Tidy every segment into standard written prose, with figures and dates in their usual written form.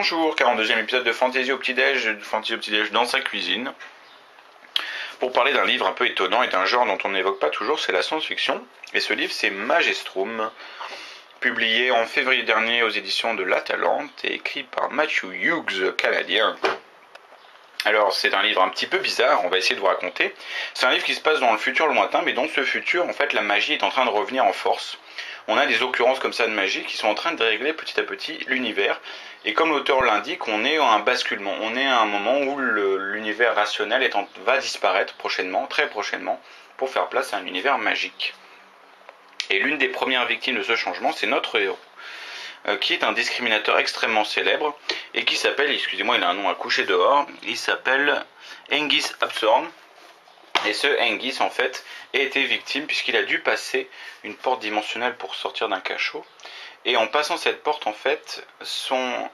Bonjour, 42e épisode de Fantaisie au petit-déj, dans sa cuisine, pour parler d'un livre un peu étonnant et d'un genre dont on n'évoque pas toujours, c'est la science-fiction. Et ce livre, c'est Magestrum, publié en février dernier aux éditions de l'Atalante et écrit par Matthew Hughes, canadien. Alors, c'est un livre un petit peu bizarre, on va essayer de vous raconter. C'est un livre qui se passe dans le futur lointain, mais dans ce futur, en fait, la magie est en train de revenir en force. On a des occurrences comme ça de magie qui sont en train de régler petit à petit l'univers. Et comme l'auteur l'indique, on est à un basculement. On est à un moment où l'univers rationnel va disparaître prochainement, très prochainement, pour faire place à un univers magique. Et l'une des premières victimes de ce changement, c'est notre héros, qui est un discriminateur extrêmement célèbre, et qui s'appelle, excusez-moi, il a un nom à coucher dehors, il s'appelle Hengist Hawthorne. Et ce Hengist, en fait, a été victime puisqu'il a dû passer une porte dimensionnelle pour sortir d'un cachot. Et en passant cette porte, en fait, son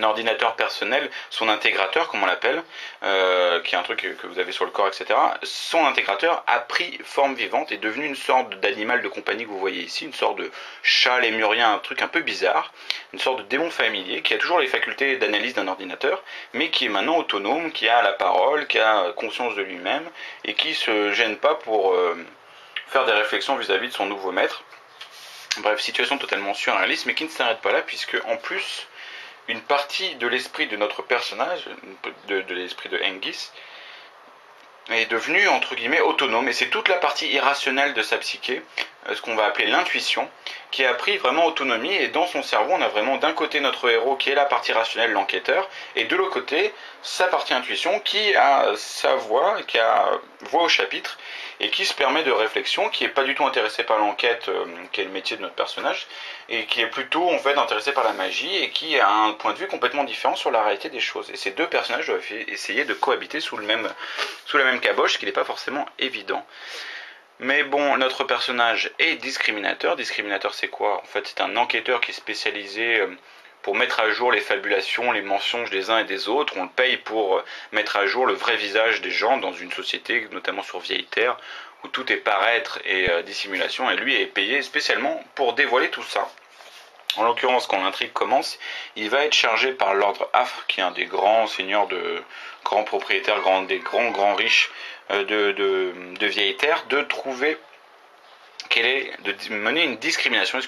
ordinateur personnel, son intégrateur, comme on l'appelle, qui est un truc que vous avez sur le corps, etc., son intégrateur a pris forme vivante et est devenu une sorte d'animal de compagnie que vous voyez ici, une sorte de chat lémurien, un truc un peu bizarre, une sorte de démon familier qui a toujours les facultés d'analyse d'un ordinateur, mais qui est maintenant autonome, qui a la parole, qui a conscience de lui-même, et qui se gêne pas pour faire des réflexions vis-à-vis de son nouveau maître. Bref, situation totalement surréaliste, mais qui ne s'arrête pas là, puisque en plus, une partie de l'esprit de notre personnage, de l'esprit de Hengist, est devenue entre guillemets autonome, et c'est toute la partie irrationnelle de sa psyché, ce qu'on va appeler l'intuition, qui a pris vraiment autonomie. Et dans son cerveau, on a vraiment d'un côté notre héros qui est la partie rationnelle, l'enquêteur, et de l'autre côté sa partie intuition qui a sa voix, qui a voix au chapitre, et qui se permet de réflexion, qui est pas du tout intéressé par l'enquête, qui est le métier de notre personnage, et qui est plutôt en fait intéressé par la magie, et qui a un point de vue complètement différent sur la réalité des choses. Et ces deux personnages doivent essayer de cohabiter sous la même caboche, ce qui n'est pas forcément évident. Mais bon, notre personnage est discriminateur. Discriminateur, c'est quoi? En fait, c'est un enquêteur qui est spécialisé pour mettre à jour les fabulations, les mensonges des uns et des autres. On le paye pour mettre à jour le vrai visage des gens dans une société, notamment sur Vieille Terre, où tout est paraître et dissimulation. Et lui est payé spécialement pour dévoiler tout ça. En l'occurrence, quand l'intrigue commence, il va être chargé par l'ordre Af, qui est un des grands seigneurs, grands propriétaires, des grands riches de Vieille Terre, de mener une discrimination,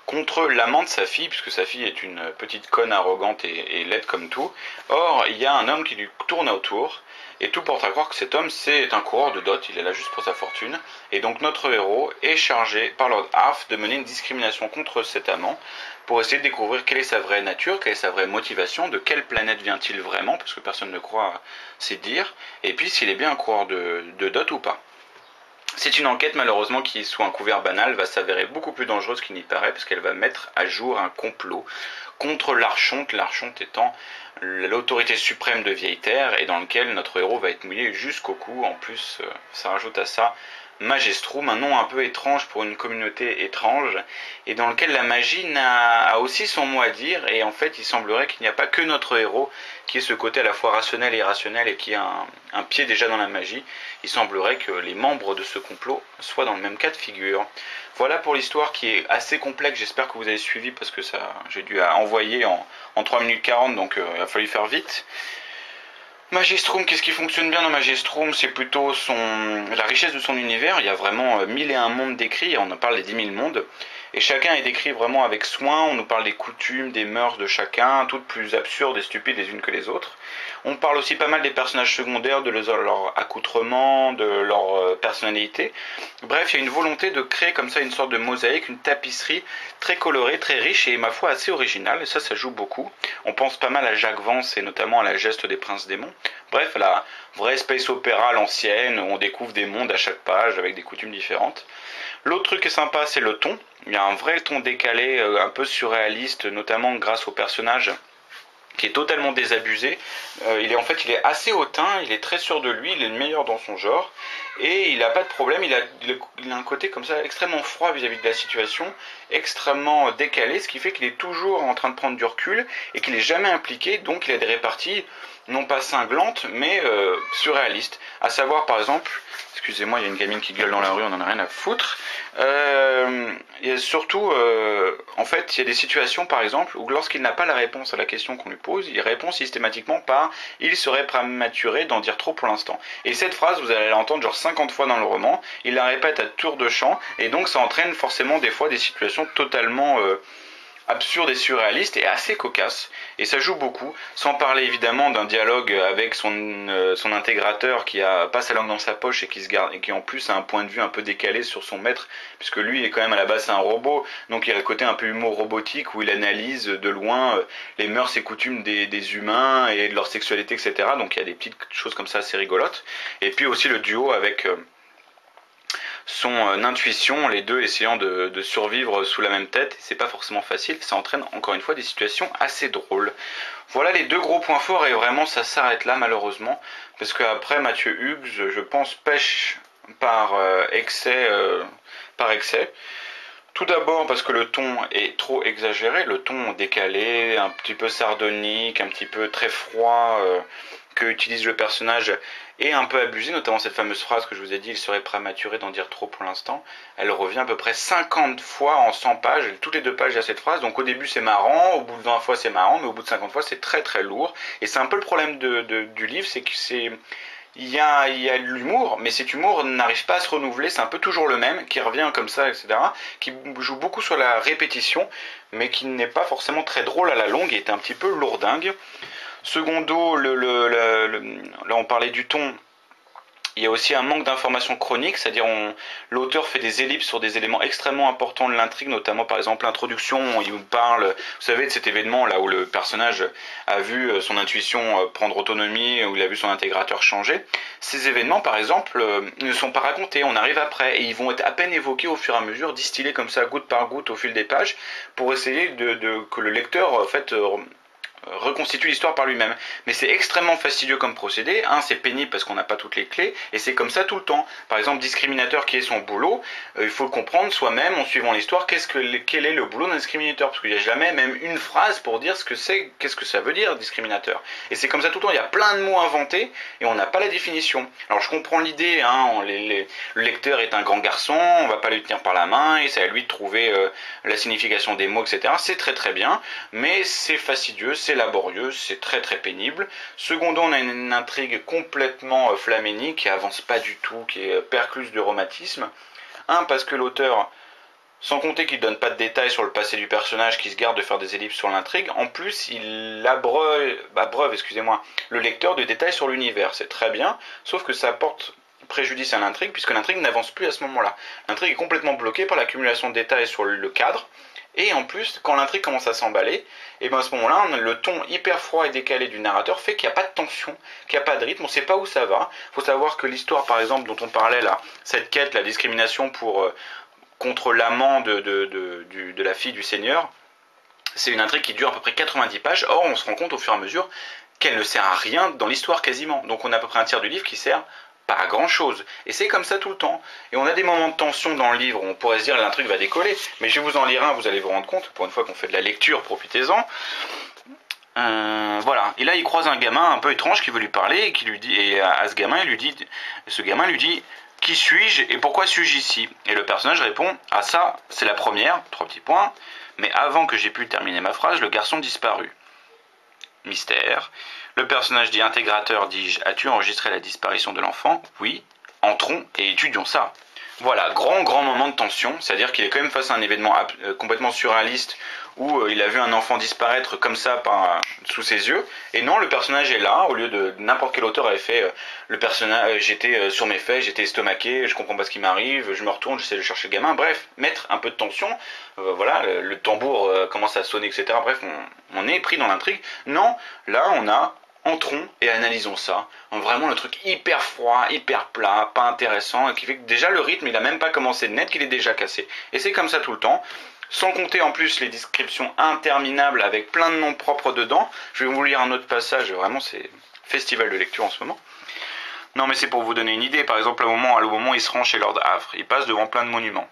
contre l'amant de sa fille, puisque sa fille est une petite conne arrogante et laide comme tout. Or, il y a un homme qui lui tourne autour, et tout porte à croire que cet homme, c'est un coureur de dot, il est là juste pour sa fortune. Et donc notre héros est chargé par Lord Arf de mener une discrimination contre cet amant, pour essayer de découvrir quelle est sa vraie nature, quelle est sa vraie motivation, de quelle planète vient-il vraiment, parce que personne ne croit à ses dires, et puis s'il est bien un coureur de dot ou pas. C'est une enquête malheureusement qui, sous un couvert banal, va s'avérer beaucoup plus dangereuse qu'il n'y paraît, parce qu'elle va mettre à jour un complot contre l'Archonte étant l'autorité suprême de Vieille Terre, et dans lequel notre héros va être mouillé jusqu'au cou. En plus, ça rajoute à ça Magestrum, un nom un peu étrange pour une communauté étrange, et dans lequel la magie a aussi son mot à dire. Et en fait, il semblerait qu'il n'y a pas que notre héros qui ait ce côté à la fois rationnel et irrationnel, et qui a un pied déjà dans la magie. Il semblerait que les membres de ce complot soient dans le même cas de figure. Voilà pour l'histoire, qui est assez complexe. J'espère que vous avez suivi, parce que j'ai dû envoyer en 3 minutes 40, donc il a fallu faire vite. Magestrum, qu'est-ce qui fonctionne bien dans Magestrum? C'est plutôt la richesse de son univers. Il y a vraiment 1001 mondes décrits, on en parle des 10 000 mondes, et chacun est décrit vraiment avec soin. On nous parle des coutumes, des mœurs de chacun, toutes plus absurdes et stupides les unes que les autres. On parle aussi pas mal des personnages secondaires, de leur accoutrement, de leur personnalité. Bref, il y a une volonté de créer comme ça une sorte de mosaïque, une tapisserie très colorée, très riche et ma foi assez originale, et ça joue beaucoup. On pense pas mal à Jacques Vance et notamment à la geste des princes démons. Bref, la vraie space opéra à l'ancienne, où on découvre des mondes à chaque page avec des coutumes différentes. L'autre truc qui est sympa, c'est le ton. Il y a un vrai ton décalé, un peu surréaliste, notamment grâce au personnage qui est totalement désabusé. Il est assez hautain, il est très sûr de lui, il est le meilleur dans son genre, et il n'a pas de problème, il a un côté comme ça extrêmement froid vis-à-vis de la situation, extrêmement décalé, ce qui fait qu'il est toujours en train de prendre du recul et qu'il n'est jamais impliqué, donc il a des réparties non pas cinglantes mais surréalistes. À savoir par exemple, excusez-moi, il y a une gamine qui gueule dans la rue, on en a rien à foutre. Et surtout, en fait, il y a des situations par exemple où lorsqu'il n'a pas la réponse à la question qu'on lui pose, il répond systématiquement par il serait prématuré d'en dire trop pour l'instant. Et cette phrase, vous allez l'entendre genre 50 fois dans le roman, il la répète à tour de champ, et donc ça entraîne forcément des fois des situations totalement absurde et surréaliste et assez cocasse, et ça joue beaucoup, sans parler évidemment d'un dialogue avec son intégrateur qui a pas sa langue dans sa poche et qui se garde et qui en plus a un point de vue un peu décalé sur son maître, puisque lui est quand même à la base c'est un robot, donc il y a le côté un peu humour robotique où il analyse de loin les mœurs et coutumes des humains et de leur sexualité, etc. Donc il y a des petites choses comme ça assez rigolotes, et puis aussi le duo avec son intuition, les deux essayant de survivre sous la même tête. C'est pas forcément facile, ça entraîne encore une fois des situations assez drôles. Voilà les deux gros points forts, et vraiment ça s'arrête là malheureusement, parce qu'après Mathieu Hugues, je pense, pêche par excès. Tout d'abord parce que le ton est trop exagéré, le ton décalé, un petit peu sardonique, un petit peu très froid que utilise le personnage est un peu abusé, notamment cette fameuse phrase que je vous ai dit, il serait prématuré d'en dire trop pour l'instant. Elle revient à peu près 50 fois en 100 pages, toutes les 2 pages il y a cette phrase, donc au début c'est marrant, au bout de 20 fois c'est marrant, mais au bout de 50 fois c'est très très lourd, et c'est un peu le problème du livre, c'est que il y a de l'humour, mais cet humour n'arrive pas à se renouveler, c'est un peu toujours le même, qui revient comme ça, etc., qui joue beaucoup sur la répétition, mais qui n'est pas forcément très drôle à la longue, et est un petit peu lourdingue. Secondo, là on parlait du ton, il y a aussi un manque d'informations chroniques, c'est-à-dire l'auteur fait des ellipses sur des éléments extrêmement importants de l'intrigue, notamment par exemple l'introduction, il vous parle, vous savez, de cet événement là où le personnage a vu son intuition prendre autonomie, où il a vu son intégrateur changer. Ces événements par exemple ne sont pas racontés, on arrive après, et ils vont être à peine évoqués au fur et à mesure, distillés comme ça goutte par goutte au fil des pages, pour essayer que le lecteur en fait reconstitue l'histoire par lui-même. Mais c'est extrêmement fastidieux comme procédé. C'est pénible parce qu'on n'a pas toutes les clés, et c'est comme ça tout le temps. Par exemple, discriminateur qui est son boulot, il faut le comprendre soi-même en suivant l'histoire, quel est le boulot d'un discriminateur, parce qu'il n'y a jamais même une phrase pour dire ce que c'est, qu'est-ce que ça veut dire discriminateur. Et c'est comme ça tout le temps, il y a plein de mots inventés, et on n'a pas la définition. Alors je comprends l'idée, le lecteur est un grand garçon, on va pas lui tenir par la main, et c'est à lui de trouver la signification des mots, etc. C'est très très bien, mais c'est fastidieux, c'est laborieux, c'est très très pénible. Secondo, on a une intrigue complètement flaménique qui avance pas du tout, qui est percluse de rhumatisme. Parce que l'auteur, sans compter qu'il donne pas de détails sur le passé du personnage, qui se garde de faire des ellipses sur l'intrigue, en plus il abreuve, le lecteur de détails sur l'univers. C'est très bien, sauf que ça apporte préjudice à l'intrigue, puisque l'intrigue n'avance plus à ce moment-là. L'intrigue est complètement bloquée par l'accumulation de détails sur le cadre. Et en plus, quand l'intrigue commence à s'emballer, et ben à ce moment-là, le ton hyper froid et décalé du narrateur fait qu'il n'y a pas de tension, qu'il n'y a pas de rythme, on ne sait pas où ça va. Il faut savoir que l'histoire, par exemple, dont on parlait là, cette quête, la discrimination contre l'amant de la fille du seigneur, c'est une intrigue qui dure à peu près 90 pages. Or, on se rend compte au fur et à mesure qu'elle ne sert à rien dans l'histoire quasiment. Donc on a à peu près un tiers du livre qui sert pas à grand chose. Et c'est comme ça tout le temps. Et on a des moments de tension dans le livre où on pourrait se dire l'intrigue va décoller. Mais je vais vous en lire un, vous allez vous rendre compte. Pour une fois qu'on fait de la lecture, profitez-en. Voilà. Et là, il croise un gamin un peu étrange qui veut lui parler et qui lui dit, et à ce gamin lui dit, qui suis-je et pourquoi suis-je ici? Et le personnage répond, ah ça, c'est la première, 3 petits points. Mais avant que j'aie pu terminer ma phrase, le garçon disparut. Mystère. Le personnage dit intégrateur, dis-je, as-tu enregistré la disparition de l'enfant? Oui. Entrons et étudions ça. Voilà, grand moment de tension, c'est-à-dire qu'il est quand même face à un événement complètement surréaliste où il a vu un enfant disparaître comme ça sous ses yeux, et non, le personnage est là, au lieu de n'importe quel auteur avait fait le personnage, j'étais sur mes fesses, j'étais estomaqué, je comprends pas ce qui m'arrive, je me retourne, j'essaie de chercher le gamin, bref, mettre un peu de tension, voilà, le tambour commence à sonner, etc. Bref, on est pris dans l'intrigue. Non, là on a entrons et analysons ça. Vraiment le truc hyper froid, hyper plat, pas intéressant, et qui fait que déjà le rythme il a même pas commencé de net qu'il est déjà cassé. Et c'est comme ça tout le temps. Sans compter en plus les descriptions interminables avec plein de noms propres dedans. Je vais vous lire un autre passage, vraiment c'est festival de lecture en ce moment. Non, mais c'est pour vous donner une idée. Par exemple, à le moment où il se rend chez Lord Havre, il passe devant plein de monuments.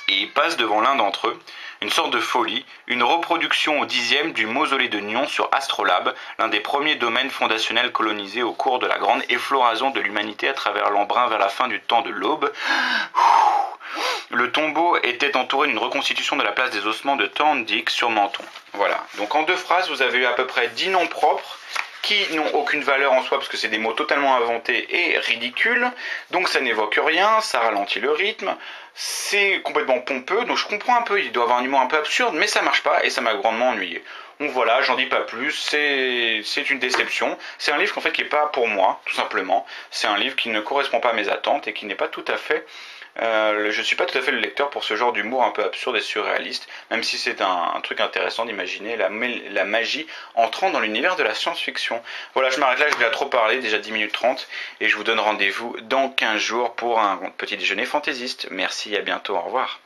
Et il passe devant l'un d'entre eux, une sorte de folie, une reproduction au 10e du mausolée de Nyon sur Astrolabe, l'un des premiers domaines fondationnels colonisés au cours de la grande effloration de l'humanité à travers l'embrun vers la fin du temps de l'Aube. Le tombeau était entouré d'une reconstitution de la place des ossements de Thorndyke sur Menton. Voilà. Donc en 2 phrases, vous avez eu à peu près 10 noms propres qui n'ont aucune valeur en soi parce que c'est des mots totalement inventés et ridicules. Donc ça n'évoque rien, ça ralentit le rythme, c'est complètement pompeux. Donc je comprends un peu, il doit avoir un humour un peu absurde, mais ça marche pas et ça m'a grandement ennuyé. Donc voilà, j'en dis pas plus, c'est une déception. C'est un livre en fait qui est pas pour moi, tout simplement. C'est un livre qui ne correspond pas à mes attentes et qui n'est pas tout à fait je ne suis pas tout à fait le lecteur pour ce genre d'humour un peu absurde et surréaliste, même si c'est un truc intéressant d'imaginer la magie entrant dans l'univers de la science-fiction. Voilà, je m'arrête là, je vais trop parler, déjà 10 minutes 30, et je vous donne rendez-vous dans 15 jours pour un petit déjeuner fantaisiste. Merci, à bientôt, au revoir.